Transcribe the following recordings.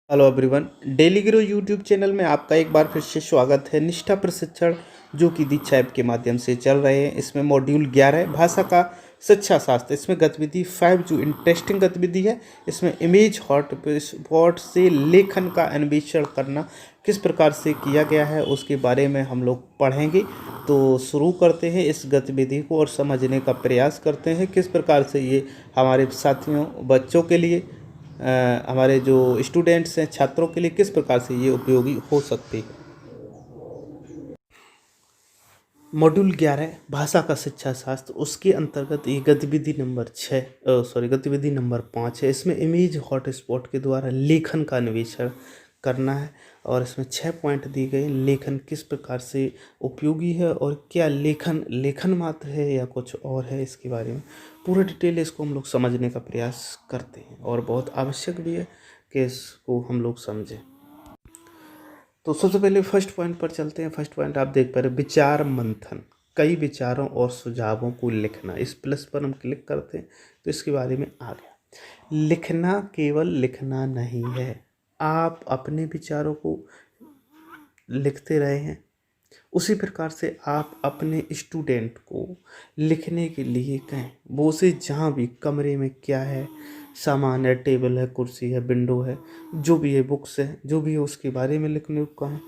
Hello everyone. Daily grow YouTube channel में आपका एक बार फिर से स्वागत है। निष्ठा प्रशिक्षण जो कि दीक्षा ऐप के माध्यम से चल रहे हैं। इसमें मॉड्यूल 11 भाषा का शिक्षा शास्त्र। इसमें गतिविधि 5 जो इंटरेस्टिंग गतिविधि है, इसमें इमेज हॉटस्पॉट से लेखन का अन्वेषण करना किस प्रकार से किया गया है उसके बारे में हम लोग पढ़ेंगे। तो शुरू करते हैं इस गतिविधि को और समझने का प्रयास करते हैं किस प्रकार से ये हमारे साथियों बच्चों के लिए हमारे जो स्टूडेंट्स हैं छात्रों के लिए किस प्रकार से ये उपयोगी हो सकती है। मॉड्यूल 11 भाषा का शिक्षा शास्त्र, उसके अंतर्गत ये गतिविधि नंबर गतिविधि नंबर 5 है। इसमें इमेज हॉटस्पॉट के द्वारा लेखन का अन्वेषण करना है और इसमें 6 पॉइंट दिए गए। लेखन किस प्रकार से उपयोगी है और क्या लेखन लेखन मात्र है या कुछ और है, इसके बारे में पूरा डिटेल इसको हम लोग समझने का प्रयास करते हैं और बहुत आवश्यक भी है कि इसको हम लोग समझें। तो सबसे पहले फर्स्ट पॉइंट पर चलते हैं। फर्स्ट पॉइंट आप देख पा रहे विचार मंथन, कई विचारों और सुझावों को लिखना। इस प्लस पर हम क्लिक करते हैं तो इसके बारे में आ गया। लिखना केवल लिखना नहीं है, आप अपने विचारों को लिखते रहे हैं, उसी प्रकार से आप अपने स्टूडेंट को लिखने के लिए कहें। वो से जहाँ भी कमरे में क्या है, सामान है, टेबल है, कुर्सी है, विंडो है, जो भी है, बुक्स है, जो भी है उसके बारे में लिखने को कहें।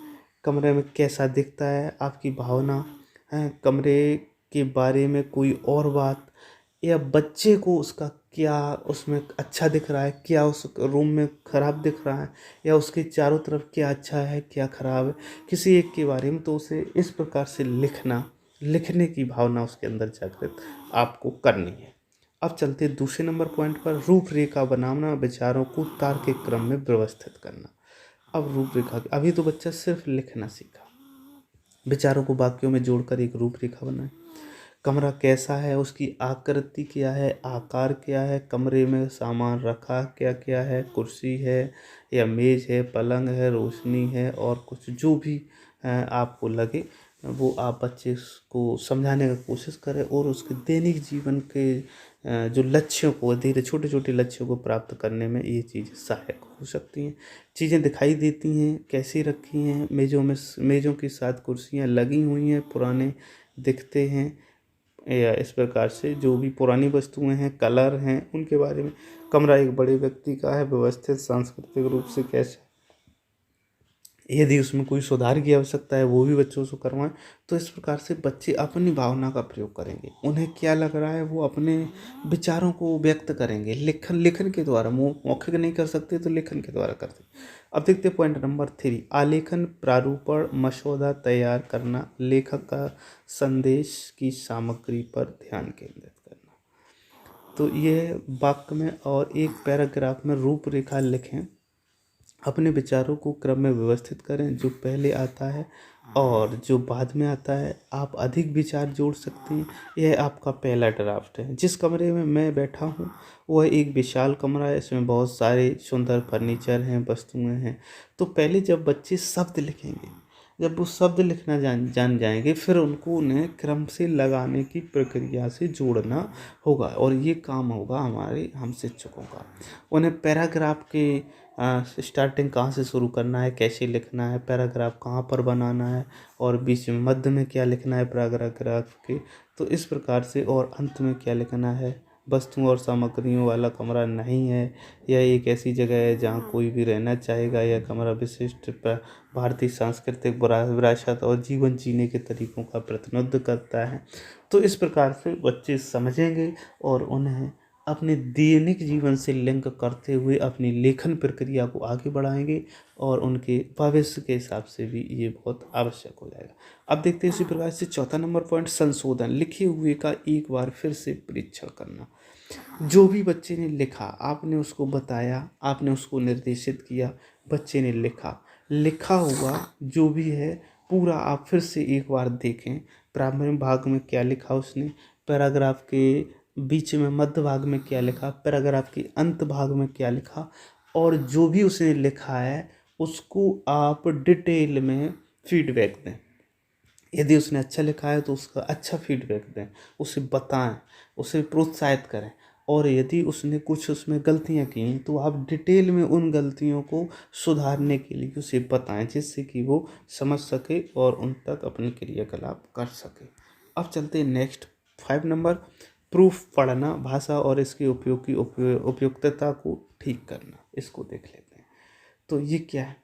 कमरे में कैसा दिखता है, आपकी भावना है, कमरे के बारे में कोई और बात, या बच्चे को उसका क्या उसमें अच्छा दिख रहा है, क्या उस रूम में ख़राब दिख रहा है, या उसके चारों तरफ क्या अच्छा है क्या ख़राब है, किसी एक के बारे में। तो उसे इस प्रकार से लिखना, लिखने की भावना उसके अंदर जागृत आपको करनी है। अब चलते दूसरे नंबर पॉइंट पर, रूपरेखा बनाना, विचारों को तार्किक क्रम में व्यवस्थित करना। अब रूपरेखा, अभी तो बच्चा सिर्फ लिखना सीखा, विचारों को वाक्यों में जोड़कर एक रूपरेखा बनाए। कमरा कैसा है, उसकी आकृति क्या है, आकार क्या है, कमरे में सामान रखा क्या क्या है, कुर्सी है या मेज़ है, पलंग है, रोशनी है और कुछ जो भी आपको लगे वो आप बच्चे को समझाने का कोशिश करें और उसके दैनिक जीवन के जो लक्ष्यों को, धीरे छोटे छोटे लक्ष्यों को प्राप्त करने में ये चीज़ें सहायक हो सकती हैं। चीज़ें दिखाई देती हैं, कैसी रखी हैं, मेज़ों के साथ कुर्सियाँ लगी हुई हैं, पुराने दिखते हैं, या इस प्रकार से जो भी पुरानी वस्तुएं हैं, कलर हैं, उनके बारे में। कमरा एक बड़े व्यक्ति का है, व्यवस्थित सांस्कृतिक रूप से कैसे, यदि उसमें कोई सुधार की आवश्यकता है वो भी बच्चों से करवाएं। तो इस प्रकार से बच्चे अपनी भावना का प्रयोग करेंगे, उन्हें क्या लग रहा है वो अपने विचारों को व्यक्त करेंगे लेखन लेखन के द्वारा। मौखिक नहीं कर सकते तो लेखन के द्वारा करते। अब देखते हैं पॉइंट नंबर 3, आलेखन प्रारूपण मसौदा तैयार करना, लेखक का संदेश की सामग्री पर ध्यान केंद्रित करना। तो ये वाक्य में और एक पैराग्राफ में रूपरेखा लिखें, अपने विचारों को क्रम में व्यवस्थित करें, जो पहले आता है और जो बाद में आता है आप अधिक विचार जोड़ सकते हैं। यह आपका पहला ड्राफ्ट है। जिस कमरे में मैं बैठा हूँ वह एक विशाल कमरा है, इसमें बहुत सारे सुंदर फर्नीचर हैं, वस्तुएं हैं। तो पहले जब बच्चे शब्द लिखेंगे, जब वो शब्द लिखना जान जाएंगे, फिर उनको उन्हें क्रम से लगाने की प्रक्रिया से जोड़ना होगा और ये काम होगा हम शिक्षकों का। उन्हें पैराग्राफ के स्टार्टिंग कहाँ से शुरू करना है, कैसे लिखना है, पैराग्राफ कहाँ पर बनाना है और बीच में मध्य में क्या लिखना है पैराग्राफ के, तो इस प्रकार से, और अंत में क्या लिखना है। वस्तुओं और सामग्रियों वाला कमरा नहीं है, यह एक ऐसी जगह है जहाँ कोई भी रहना चाहेगा। यह कमरा विशिष्ट भारतीय सांस्कृतिक विरासत और जीवन जीने के तरीकों का प्रतिनिधित्व करता है। तो इस प्रकार से बच्चे समझेंगे और उन्हें अपने दैनिक जीवन से लिंक करते हुए अपनी लेखन प्रक्रिया को आगे बढ़ाएंगे और उनके भविष्य के हिसाब से भी ये बहुत आवश्यक हो जाएगा। अब देखते हैं इसी प्रकार से चौथा नंबर पॉइंट, संशोधन, लिखे हुए का एक बार फिर से परीक्षण करना। जो भी बच्चे ने लिखा, आपने उसको बताया, आपने उसको निर्देशित किया, बच्चे ने लिखा, लिखा हुआ जो भी है पूरा आप फिर से एक बार देखें। प्रारंभिक भाग में क्या लिखा उसने, पैराग्राफ के बीच में मध्य भाग में क्या लिखा, पैराग्राफ के अंत भाग में क्या लिखा, और जो भी उसने लिखा है उसको आप डिटेल में फीडबैक दें। यदि उसने अच्छा लिखा है तो उसका अच्छा फीडबैक दें, उसे बताएं, उसे प्रोत्साहित करें। और यदि उसने कुछ उसमें गलतियां की हैं तो आप डिटेल में उन गलतियों को सुधारने के लिए उसे बताएं, जिससे कि वो समझ सके और उन तक अपने क्रियाकलाप कर सके। अब चलते हैं नेक्स्ट 5 नंबर, प्रूफ पढ़ना, भाषा और इसके उपयोग की उपयुक्तता को ठीक करना। इसको देख लेते हैं। तो ये क्या है?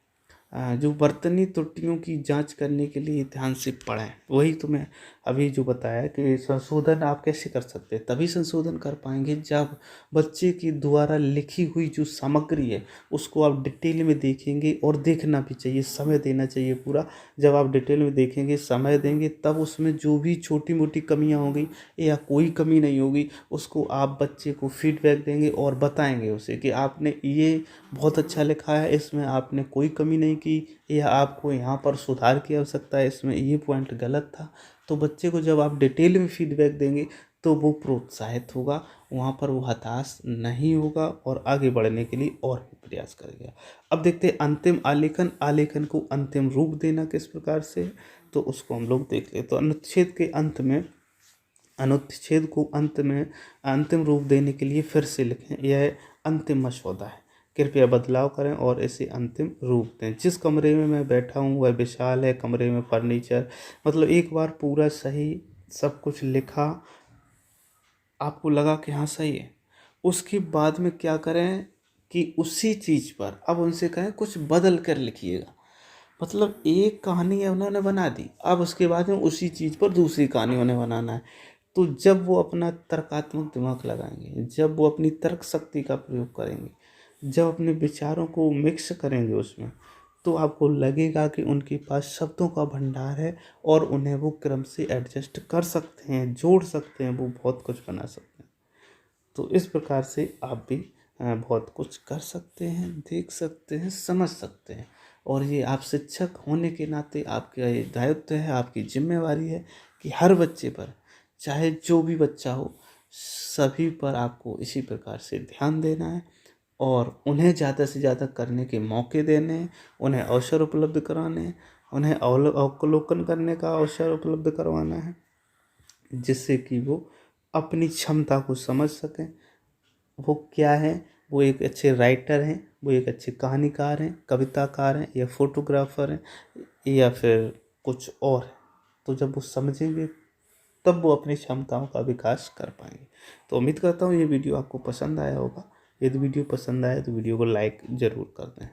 जो वर्तनी त्रुटियों की जांच करने के लिए ध्यान से पढ़ें। वही तो मैं अभी जो बताया कि संशोधन आप कैसे कर सकते हैं, तभी संशोधन कर पाएंगे जब बच्चे की द्वारा लिखी हुई जो सामग्री है उसको आप डिटेल में देखेंगे, और देखना भी चाहिए, समय देना चाहिए पूरा। जब आप डिटेल में देखेंगे, समय देंगे, तब उसमें जो भी छोटी मोटी कमियां होंगी या कोई कमी नहीं होगी, उसको आप बच्चे को फीडबैक देंगे और बताएंगे उसे कि आपने ये बहुत अच्छा लिखा है, इसमें आपने कोई कमी नहीं की, या आपको यहाँ पर सुधार की आवश्यकता है, इसमें ये पॉइंट गलत था। तो बच्चे को जब आप डिटेल में फीडबैक देंगे तो वो प्रोत्साहित होगा, वहाँ पर वो हताश नहीं होगा और आगे बढ़ने के लिए और भी प्रयास करेगा। अब देखते हैं अंतिम आलेखन। आलेखन को अंतिम रूप देना किस प्रकार से है, तो उसको हम लोग देख ले। तो अनुच्छेद को अंत में अंतिम रूप देने के लिए फिर से लिखें, यह अंतिम मसौदा है, कृपया बदलाव करें और इसे अंतिम रूप दें। जिस कमरे में मैं बैठा हूँ वह विशाल है, कमरे में फर्नीचर, मतलब एक बार पूरा सही सब कुछ लिखा, आपको लगा कि हाँ सही है, उसके बाद में क्या करें कि उसी चीज़ पर अब उनसे कहें कुछ बदल कर लिखिएगा। मतलब एक कहानी है उन्होंने बना दी, अब उसके बाद में उसी चीज़ पर दूसरी कहानी उन्हें बनाना है। तो जब वो अपना तर्कात्मक दिमाग लगाएंगे, जब वो अपनी तर्क शक्ति का प्रयोग करेंगे, जब अपने विचारों को मिक्स करेंगे उसमें, तो आपको लगेगा कि उनके पास शब्दों का भंडार है और उन्हें वो क्रम से एडजस्ट कर सकते हैं, जोड़ सकते हैं, वो बहुत कुछ बना सकते हैं। तो इस प्रकार से आप भी बहुत कुछ कर सकते हैं, देख सकते हैं, समझ सकते हैं। और ये आप शिक्षक होने के नाते आपका ये दायित्व है, आपकी जिम्मेवारी है कि हर बच्चे पर, चाहे जो भी बच्चा हो, सभी पर आपको इसी प्रकार से ध्यान देना है और उन्हें ज़्यादा से ज़्यादा करने के मौके देने हैं, उन्हें अवसर उपलब्ध कराने हैं, उन्हें अवलोकन करने का अवसर उपलब्ध करवाना है, जिससे कि वो अपनी क्षमता को समझ सकें। वो क्या है, वो एक अच्छे राइटर हैं, वो एक अच्छे कहानीकार हैं, कविताकार हैं, या फोटोग्राफर हैं, या फिर कुछ और है। तो जब वो समझेंगे तब वो अपनी क्षमताओं का विकास कर पाएंगे। तो उम्मीद करता हूँ ये वीडियो आपको पसंद आया होगा। यदि वीडियो पसंद आए तो वीडियो को लाइक ज़रूर कर दें।